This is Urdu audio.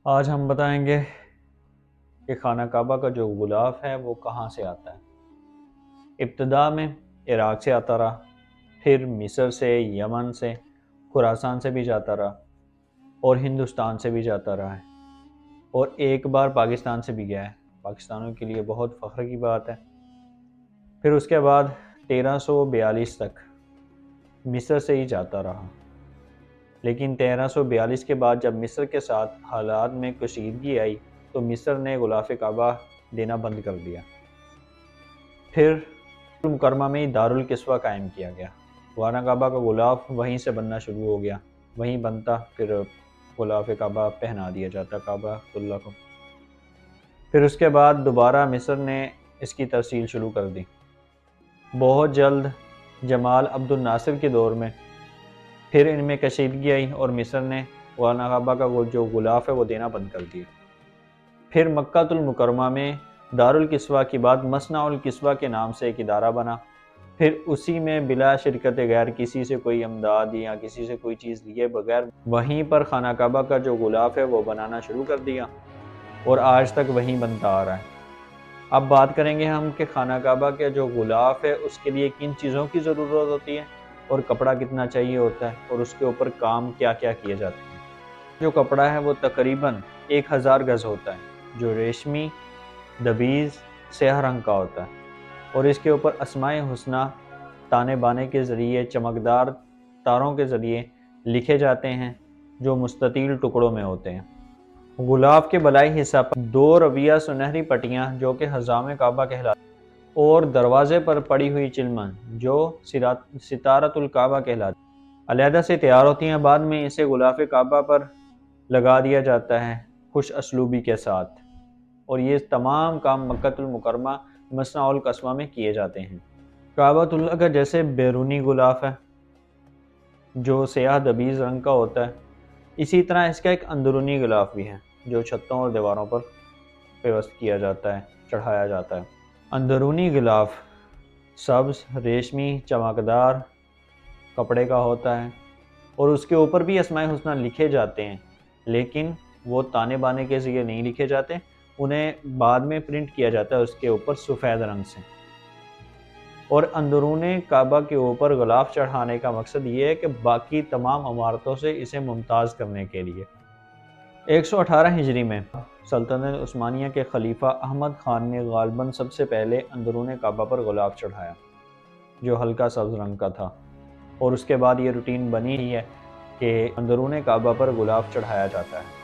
آج ہم بتائیں گے کہ خانہ کعبہ کا جو غلاف ہے وہ کہاں سے آتا ہے۔ ابتدا میں عراق سے آتا رہا، پھر مصر سے، یمن سے، خراسان سے بھی جاتا رہا اور ہندوستان سے بھی جاتا رہا ہے، اور ایک بار پاکستان سے بھی گیا ہے۔ پاکستانیوں کے لیے بہت فخر کی بات ہے۔ پھر اس کے بعد 1342 تک مصر سے ہی جاتا رہا، لیکن 1342 کے بعد جب مصر کے ساتھ حالات میں کشیدگی آئی تو مصر نے غلاف کعبہ دینا بند کر دیا۔ پھر مکرمہ میں دارالکسوہ قائم کیا گیا۔ خانہ کعبہ کا غلاف وہیں سے بننا شروع ہو گیا، وہیں بنتا، پھر غلاف کعبہ پہنا دیا جاتا کعبہ اللہ کو۔ پھر اس کے بعد دوبارہ مصر نے اس کی ترسیل شروع کر دی۔ بہت جلد جمال عبد الناصر کے دور میں پھر ان میں کشیدگی آئی اور مصر نے خانہ کعبہ کا جو غلاف ہے وہ دینا بند کر دیا۔ پھر مکہ المکرمہ میں دارالکسوہ کے بعد مصنع الکسوہ کے نام سے ایک ادارہ بنا۔ پھر اسی میں بلا شرکت غیر، کسی سے کوئی امداد یا کسی سے کوئی چیز لیے بغیر، وہیں پر خانہ کعبہ کا جو غلاف ہے وہ بنانا شروع کر دیا، اور آج تک وہیں بنتا آ رہا ہے۔ اب بات کریں گے ہم کہ خانہ کعبہ کے جو غلاف ہے اس کے لیے کن چیزوں کی ضرورت ہوتی ہے، اور کپڑا کتنا چاہیے ہوتا ہے، اور اس کے اوپر کام کیا کیا کیے جاتے ہیں۔ جو کپڑا ہے وہ تقریباً 1000 گز ہوتا ہے، جو ریشمی دبیز سیاہ رنگ کا ہوتا ہے، اور اس کے اوپر اسماء حسنہ تانے بانے کے ذریعے، چمکدار تاروں کے ذریعے لکھے جاتے ہیں، جو مستطیل ٹکڑوں میں ہوتے ہیں۔ غلاف کے بلائی حصہ پر 2 رویہ سنہری پٹیاں جو کہ حزام کعبہ کہلاتی ہیں، اور دروازے پر پڑی ہوئی چلمن جو ستارۃ الکعبہ کہلاتی ہیں، علیحدہ سے تیار ہوتی ہیں۔ بعد میں اسے غلاف کعبہ پر لگا دیا جاتا ہے خوش اسلوبی کے ساتھ، اور یہ تمام کام مکہ المکرمہ مصنع الکسوہ میں کیے جاتے ہیں۔ کعبۃ اللہ کا جیسے بیرونی غلاف ہے جو سیاہ دبیز رنگ کا ہوتا ہے، اسی طرح اس کا ایک اندرونی غلاف بھی ہے جو چھتوں اور دیواروں پر پیوست کیا جاتا ہے، چڑھایا جاتا ہے۔ اندرونی غلاف سبز، ریشمی، چمکدار کپڑے کا ہوتا ہے، اور اس کے اوپر بھی اسماء حسنہ لکھے جاتے ہیں، لیکن وہ تانے بانے کے ذریعے نہیں لکھے جاتے، انہیں بعد میں پرنٹ کیا جاتا ہے اس کے اوپر سفید رنگ سے۔ اور اندرون کعبہ کے اوپر غلاف چڑھانے کا مقصد یہ ہے کہ باقی تمام عمارتوں سے اسے ممتاز کرنے کے لیے۔ 118 ہجری میں سلطنت عثمانیہ کے خلیفہ احمد خان نے غالباً سب سے پہلے اندرون کعبہ پر غلاف چڑھایا، جو ہلکا سبز رنگ کا تھا، اور اس کے بعد یہ روٹین بنی ہی ہے کہ اندرون کعبہ پر غلاف چڑھایا جاتا ہے۔